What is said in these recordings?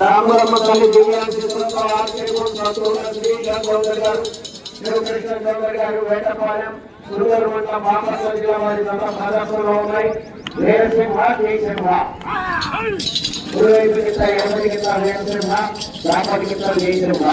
రామరమ్మ తల్లి దివ్యాంశతో వేటపాలెం సురుగరు మండల బాపట్ల జిల్లా వారి ప్రదర్శనలో ఉన్నాయి. వీరసింహ జయసింహ గురువైపు కింద ఎడమటి కింద వీరసింహ, దాపటి కింద జయసింహ.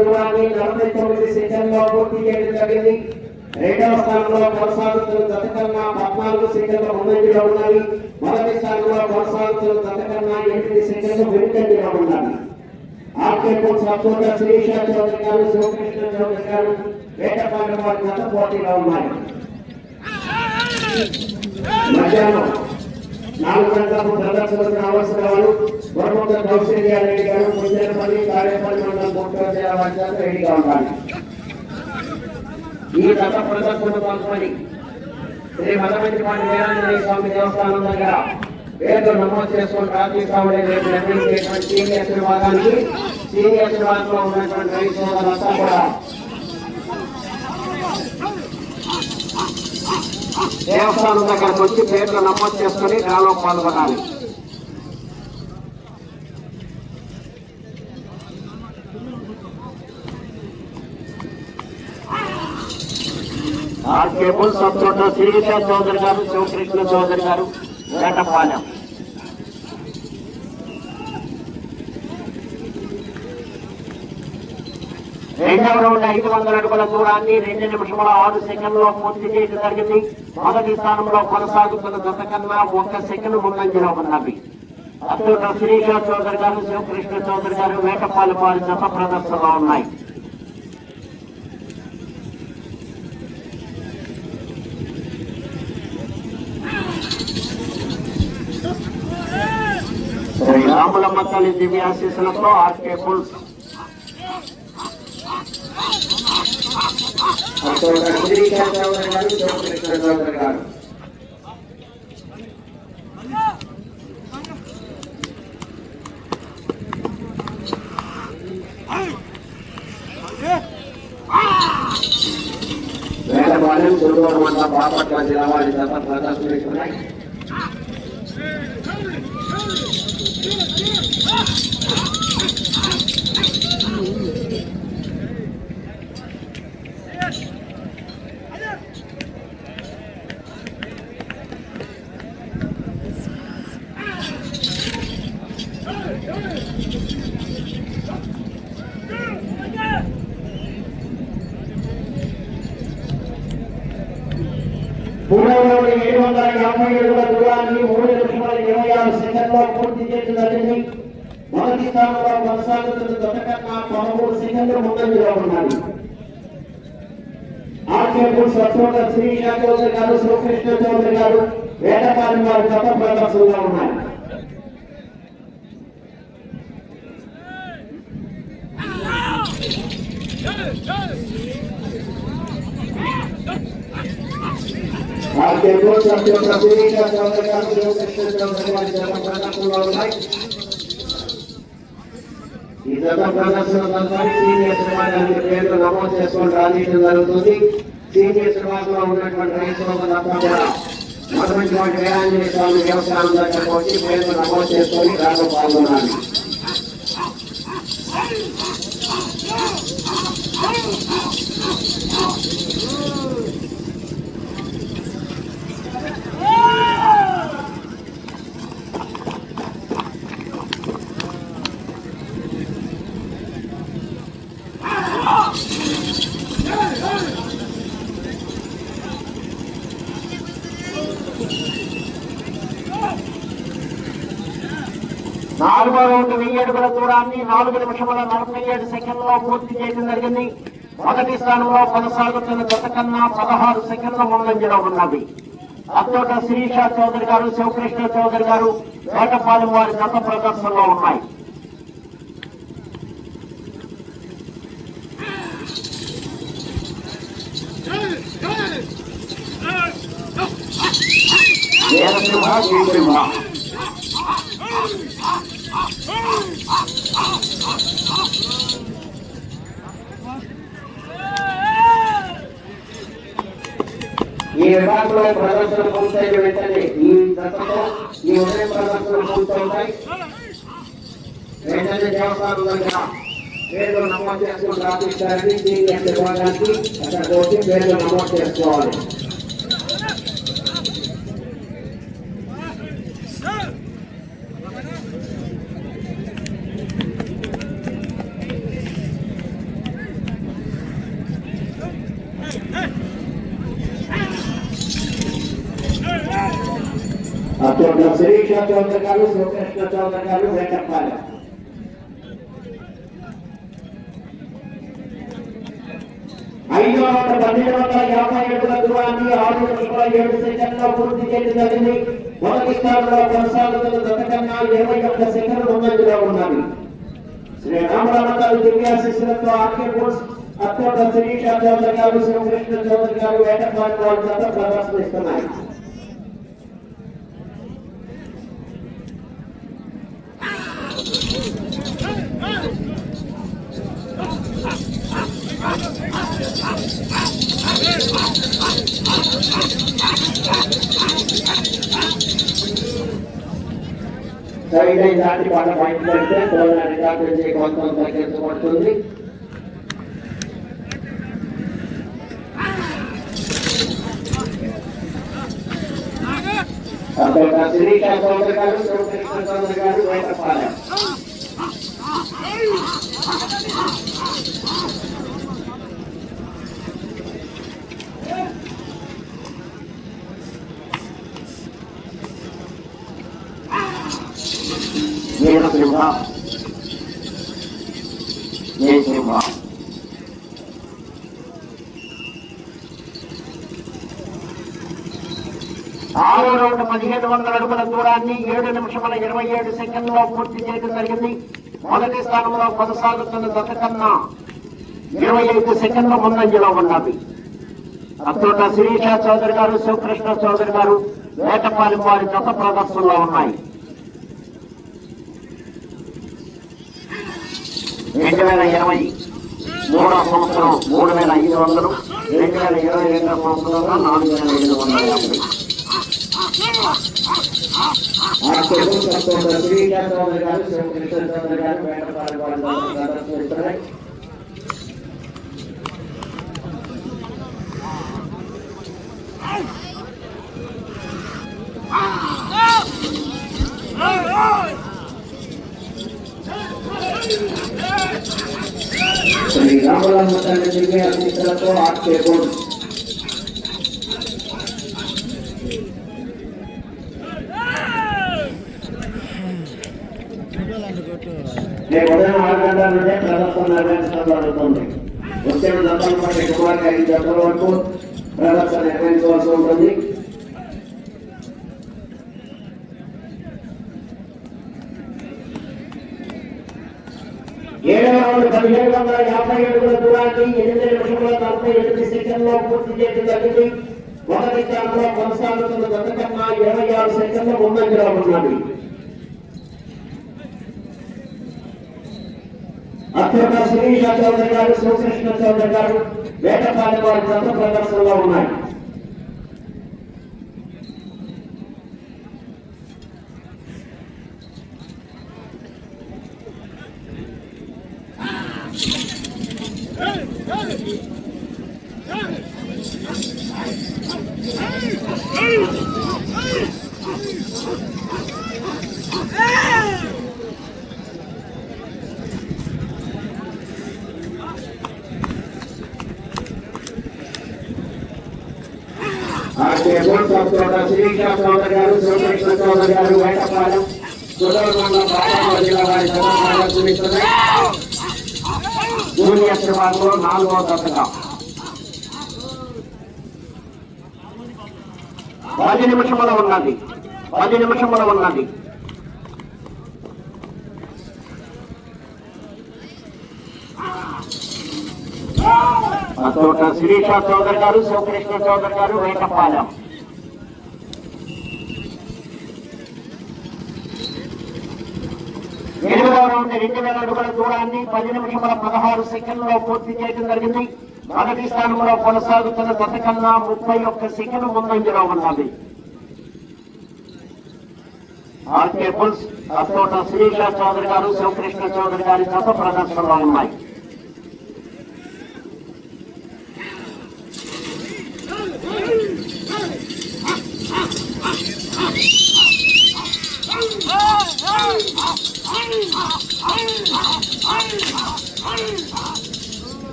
దూరాన్ని 49 సెకండ్లో పూర్తి చేయడం జరిగింది. రెండవ స్థానంలో కొనసాగుతున్న జత కన్నా 14 సెకండ్ల ముందంజలో ఉన్నది. మొదటి స్థానంలో కొనసాగుతున్న జత కన్నా 8 సెకండ్లు వెనుకంజలో ఉన్నది. ఆర్కేపూర్ సత్తుల శ్రీష చౌదరి గారు, శివకృష్ణ చౌదరి గారు వేటపాలెం వారి జత పోటీలో ఉన్నాయి. మధ్యాహ్నం 4 గంటలకు ప్రదర్శనకు రావాల్సిన వారు బొమ్మత కౌశల్యారెడ్డి గారు, పుంజరపల్లి కార్యపల్లి మండలం కోట్ల వారి జత రెడీగా ఉండాలి. ఈ జత ప్రదర్శనకు పంపని శ్రీ మదమంచిపాటి వీరాంజనేయ స్వామి దేవస్థానం దగ్గర పేర్లు నమోదు చేసుకుని రాజీస్వామి రేపు నిర్వహించేటువంటి సీనియర్స్ విభాగానికి సీనియర్స్ విభాగంలో ఉన్నటువంటి రైతు సోదరులంతా కూడా దేవస్థానం దగ్గరకు వచ్చి పేర్లు నమోదు చేసుకుని డ్రాలో పాల్గొనాలి. ఆర్కేబుల్ సబ్తోట శ్రీష చౌదరి గారు, శివకృష్ణ చౌదరి గారు వేటపాలెం. రెండవ రౌండ్ 500 అడుగుల దూరాన్ని 2 నిమిషముల 6 సెకండ్లో పూర్తి చేయడం జరిగింది. మొదటి స్థానంలో కొనసాగుతున్న జత కన్నా 1 సెకండ్ ముందంజలో ఉన్నవి. అతోట శ్రీష చౌదరి గారు, శివకృష్ణ చౌదరి గారు వేటపాలెం వారి జత ప్రదర్శనలో ఉన్నాయి. రాములమ్మ తల్లి దివ్యాశీస్సులతో ఆర్కే పుల్స్ గారు వేటపాలెం సురుగూరు మండలం బాపట్ల జిల్లా వారి జత ప్రదర్శిస్తున్నాయి. పూర్వలోని 750 అడుగుల దూరాన్ని 3 నిమిషముల 26 సెకండ్లో పూర్తి చేయడం జరిగింది. మొదటి స్థానంలో కొనసాగుతున్న జత కన్నా 13 సెకండ్లు ముందంజలో ఉన్నది. ఆర్కేపూర్ సత్తుల శ్రీష చౌదరి గారు, శివకృష్ణ చౌదరి గారు వేటపాలెం వారి జత ప్రదర్శనలో ఉన్నాయి. ఆర్కేపూర్ సత్తుల శ్రీష చౌదరి గారు, శివకృష్ణ చౌదరి వారి జత ప్రదర్శనలో ఉన్నాయి. ఈ జత ప్రదర్శన తదుపరి సీనియర్స్ విభాగానికి పేర్లు నమోదు చేసుకొని రాజీయడం జరుగుతుంది. సీనియర్స్ విభాగంలో ఉన్నటువంటి రైతులంతా కూడా మదమంచిపాటి వీరాంజనేయ స్వామి దేవస్థానం దగ్గరకు వచ్చి పేర్లు నమోదు చేసుకొని డ్రాలో పాల్గొనాలి. నాలుగో రౌండ్ 1000 అడుగుల దూరాన్ని 4 నిమిషముల 47 సెకండ్లో పూర్తి చేయడం జరిగింది. మొదటి స్థానంలో కొనసాగుతున్న జత కన్నా 16 సెకండ్ల ముందంజలో ఉన్నది. అతోట శిరీష చౌదరి గారు, శివకృష్ణ చౌదరి గారు వేటపాలెం వారి గత ప్రదర్శనలో ఉన్నాయి. ఈ విభాగంలో ప్రదర్శన పూర్తయిన వెంటనే ఈ దశతో ఈ ఉదయం ప్రదర్శన పూర్తవుతాయి. వెంటనే దేవస్థానం దగ్గర పేర్లు నమోదు చేసుకుని రాపించడానికి సీనియర్ విభాగానికి అక్కడికి వచ్చి పేర్లు నమోదు చేసుకోవాలి. అతోట శిరీష చౌదరి గారు, శివకృష్ణ చౌదరి గారు వేటపాలెం. ఐదో రౌండ్ 1250 దూరాన్ని 6:27 పూర్తి చేయడం జరిగింది. మొదటి స్థానంలో కొనసాగుతున్న జత కన్నా 21 సెకండ్లు ముందంజలో ఉన్నది. శ్రీ రామరామతాలు దివ్యాశిస్సులతో ఆర్కే బోర్డ్స్ అతోట శిరీష చౌదరి గారు, శివకృష్ణ చౌదరి గారు వేటపాలెం వారి జత ప్రదర్శనిస్తున్నాయి. సైడ్ లైన్ దాటి పాట పాయింట్ పెడితే తోలన రికార్డు నుంచి కొంత తగ్గించబడుతుంది. అతోట శిరీష చౌదరి గారు, శివకృష్ణ చౌదరి గారు వేటపాలెం. సింహ సింహ 6వ రౌండ్ 1500 అడుగుల దూరాన్ని 7 నిమిషముల 27 సెకండ్లో పూర్తి చేయడం జరిగింది. మొదటి స్థానంలో కొనసాగుతున్న జత కన్నా 25 సెకండ్ల ముందంజలో ఉన్నది. అతోట శిరీష చౌదరి గారు, శివకృష్ణ చౌదరి గారు వేటపాలెం వారి జత ప్రదర్శనలో ఉన్నాయి. 2020 మూడవ సంవత్సరం 3500, 2022 సంవత్సరంలో 4550. శ్రీకృష్ణ చౌదరి గారు, శివకృష్ణ చౌదరి గారు వేటపాలెం వారి ప్రదర్శనిస్తున్నాయి. శ్రీ రామలమ్మ తల్లి దివ్య ఆశీస్సులతో ఆర్కే బోర్డ్స్ ఉదయం 6 గంటల నుండే ప్రదర్శన నిర్వహించడం జరుగుతుంది. వచ్చే జతల పాటు ఎక్కువగా 5 జతల వరకు ప్రదర్శన నిర్వహించవలసి ఉంటుంది. ఏడవ రౌండ్ 1750 అడుగుల దూరాన్ని 8 నిమిషముల 48 సెకండ్లో పూర్తి చేయడం జరిగింది. మొదటి స్థానంలో కొనసాగుతున్న జత కన్నా 26 సెకండ్ల ముందంజలో ఉన్నది. అతోట శిరీష చౌదరి గారు, శివకృష్ణ చౌదరి గారు వేటపాలెం వారి జత ప్రదర్శనలో ఉన్నాయి. శిరీష చౌదరి గారు, శివకృష్ణ చౌదరి గారు వేటపాలెం జిల్లా వారి జూనియర్ విభాగంలో 4వ జతగా 10 నిమిషముల ఉన్నది. అతోట శిరీష చౌదరి గారు, శివకృష్ణ చౌదరి గారు, వేటపాలెం. ఎనిమిదవ రౌండ్ 2000 అడుగుల దూరాన్ని 10 నిమిషముల 16 సెకండ్లో పూర్తి చేయడం జరిగింది. మొదటి స్థానంలో కొనసాగుతున్న జత కన్నా 31 సెకండ్ ముందంజలో ఉన్నది. ఆర్కే పుల్స్, అతోట శిరీష చౌదరి గారు, శివకృష్ణ చౌదరి గారి జత ప్రదర్శనలో ఉన్నాయి.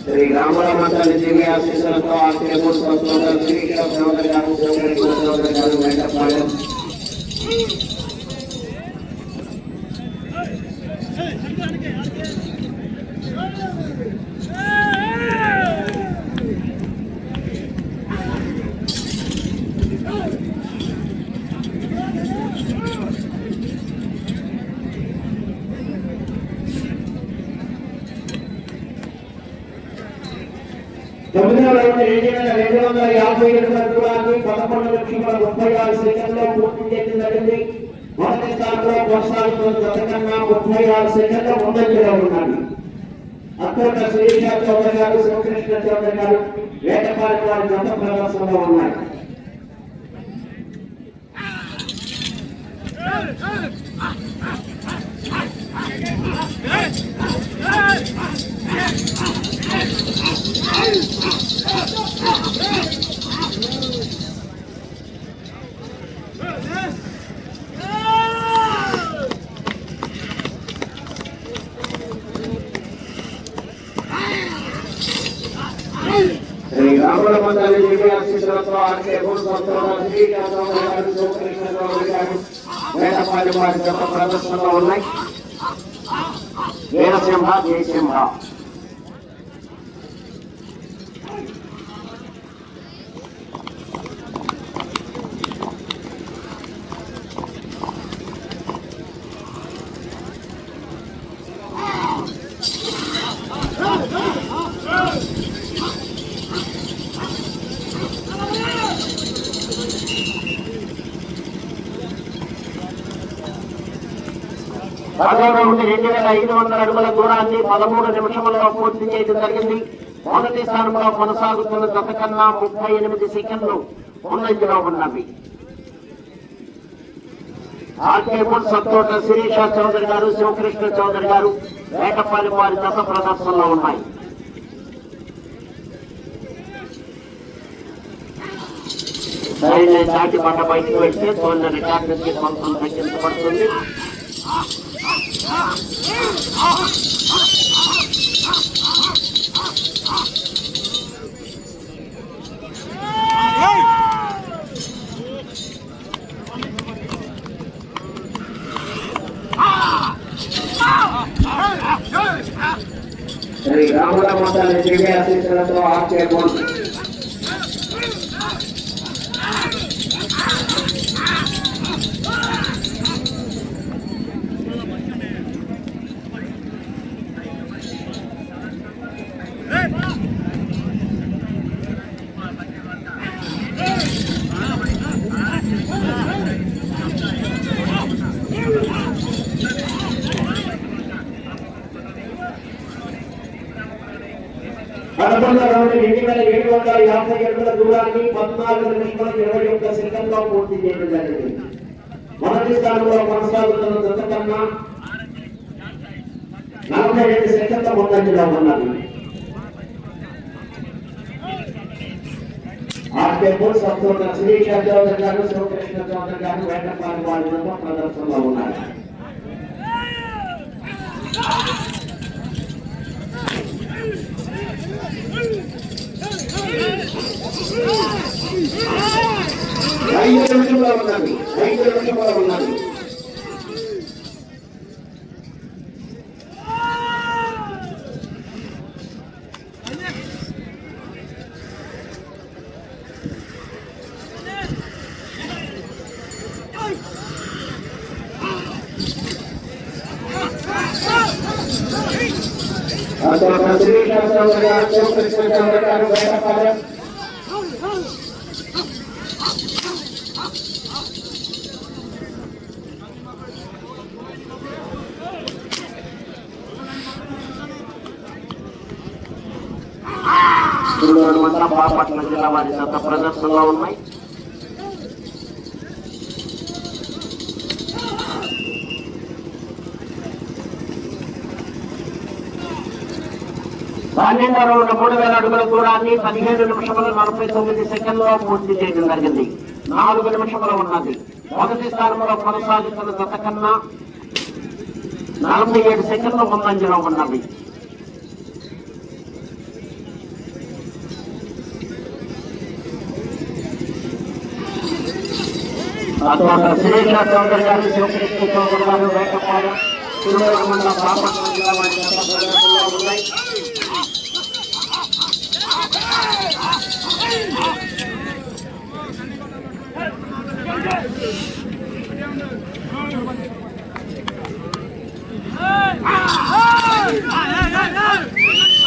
శ్రీ రామరామంతాన్ని దివ్య ఆశీస్సులతో ఆశ్రయము సంతోషం శ్రీకృష్ణ చౌదరి గారు, శివకృష్ణ చౌదరి గారు, వేటపాలెం. తొమ్మిదవ రౌండ్ 2250 అడుగుల దూరాన్ని 11 నిమిషముల 36 సెకండ్లో పూర్తి చేయడం జరిగింది. మొదటి స్థానంలో కొనసాగుతున్న జత కన్నా 36 సెకండ్ల ముందంజలో ఉన్నది. అతోట శిరీష చౌదరి గారు, శివకృష్ణ చౌదరి గారు, వేటపాలెం వారి జత ప్రదర్శనలో ఉన్నాయి. శ్రీ రామరామంతాన్ని దివ్య ఆశీస్సులతో ఆర్కే పుల్స్, అతోట శిరీష చౌదరి గారు, శివకృష్ణ చౌదరి గారు, వేటపాలెం వారి జత ప్రదర్శనలో ఉన్నాయి. వీరసింహ, జయసింహ. పదో రౌండ్ 2500 అడుగుల దూరాన్ని 13 నిమిషములలో పూర్తి చేయడం జరిగింది. మొదటి స్థానంలో కొనసాగుతున్న జత కన్నా 38 సెకండ్లు ముందంజలో ఉన్నవి. ఆర్కే పుల్స్, అతోట శిరీష చౌదరి గారు, శివకృష్ణ చౌదరి గారు, వేటపాలెం వారి జత ప్రదర్శనలో ఉన్నాయి. సరైన దాటి బండ బయటకు వెళ్తే తోలిన రికార్డు నుంచి కొంచెం తగ్గించబడుతుంది. శ్రీ రామరామంతాన్ని దివ్య ఆశీస్సులతో ఆర్కే పుల్స్, పదకొండవ రౌండ్ 2750 అడుగుల దూరాన్ని 14 నిమిషముల 21 సెకండ్లో పూర్తి చేయడం జరిగింది. మొదటి స్థానంలో కొనసాగుతున్న జత కన్నా 42 సెకండ్ల ముందంజలో ఉన్నది. ఆర్కే పుల్స్, అతోట శిరీష చౌదరి గారు, శివకృష్ణ చౌదరి గారు, వేటపాలెం వారి జత ప్రదర్శనలో ఉన్నారు. 5 నిమిషంలో ఉన్నది 5 నిమిషంలో ఉన్నది. మండలం బాపట్ల జిల్లా వారి గత ప్రదర్శనలో ఉన్నాయి. పన్నెండవ రౌండ్ 3000 అడుగుల దూరాన్ని 17 నిమిషముల 49 సెకండ్లో పూర్తి చేయడం జరిగింది. 4 నిమిషములు ఉన్నది. మొదటి స్థానంలో కొనసాగుతున్న జత కన్నా 47 సెకండ్ల ముందంజలో ఉన్నది. శ్రీకృష్ణ చౌదరి గారు, శివకృష్ణ చౌదరి గారు, వేటపాలెం తిరుమల మండలం బాపట్ల జిల్లా వారి గత ప్రదర్శనలో ఉన్నాయి.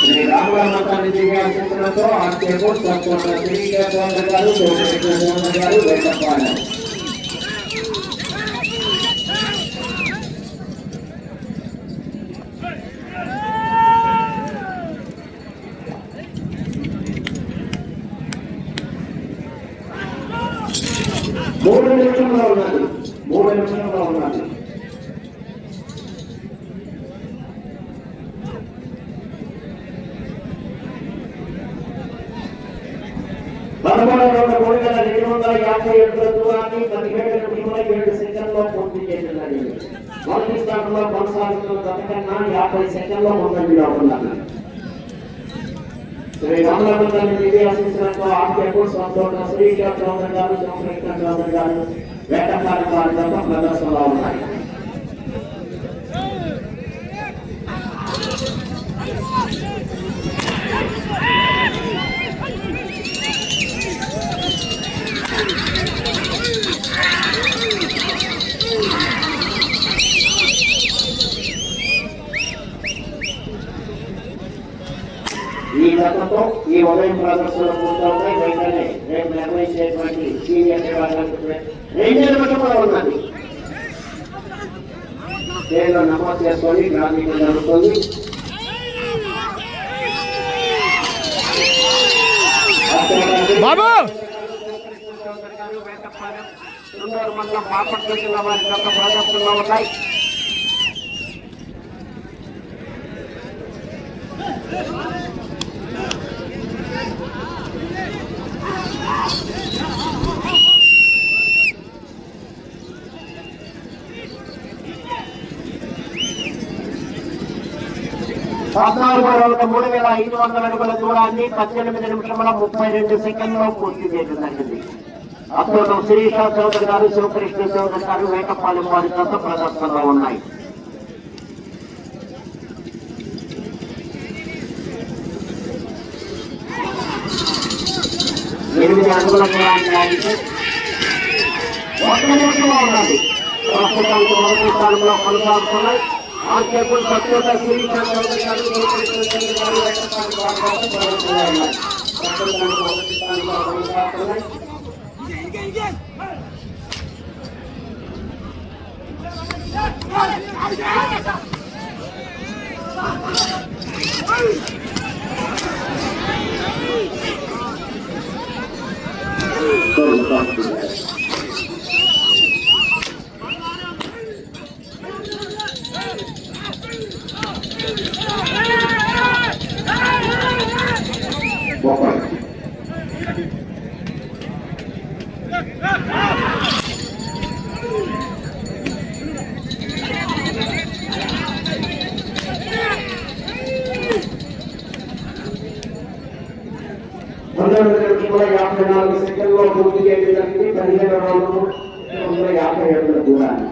శ్రీ రామరామతాన్ని దివ్యాశించడంతో ఆర్కేపు సంపూర్ణ శ్రీకృష్ణ చౌదరి గారు, శివకృష్ణ చౌదరి గారు, వేటపాలెం. మూడు నిమిషంలో ఉన్నది. పదమూడవ రౌండ్ 3257 దూరాన్ని 17 నిమిషముల 7 సెకండ్లో పూర్తి చేయడం జరిగింది. మొదటి స్థానంలో కొనసాగుతున్న జత కన్నా 50 సెకండ్లో ముందంజలో ఉన్నారు. శ్రీ రామరామతాన్ని దివ్యాశించడంతో ఆర్కేపు సంపూర్ణ శ్రీకృష్ణ చౌదరి గారు, శివకృష్ణ చౌదరి గారు, వేటపాలెం వారి గత ప్రదర్శనలో ఉన్నాయి. ఈ గతంతో ఈ ఉదయం ప్రదర్శన పూర్తవుతాయి. వెంటనే రేపు నిర్వహించేటువంటి సీనియర్ నిమిషంలో ఉన్నది. పేర్లు నమోదు చేసుకొని గ్రామీణ జరుగుతుంది. మండలం బాపట్ల జిల్లా వారి గత ప్రదర్శనలో ఉన్నాయి. పద్నాలుగో రౌండ్ 3500 అడుగుల దూరాన్ని 18 నిమిషముల 32 సెకండ్లో పూర్తి చేయడం జరిగింది. అప్పుడు శ్రీకృష్ణ చౌదరి గారు, శివకృష్ణ చౌదరి గారు, వేటపాలెం వారి గత ప్రదర్శనలో ఉన్నాయి. ఎనిమిది అడుగుల దూరాన్ని ఆడితే 1 నిమిషంలో ఉన్నది. ప్రస్తుతానికి మొదటి స్థానంలో కొనసాగుతున్నాయి. ఆర్కేపు సత్యోట శ్రీకృష్ణ చౌదరి గారు, శివకృష్ణ చౌదరి గారు, వేటపాలెం వారి గత ప్రదర్శనలో ఉన్నాయి. ప్రస్తుతానికి మొదటి స్థానంలో కొనసాగుతున్నాయి. 24 సెకండ్లో పూర్తి చేయడం జరిగింది. 15వ రౌండ్ 250 అడుగుల దూరాన్ని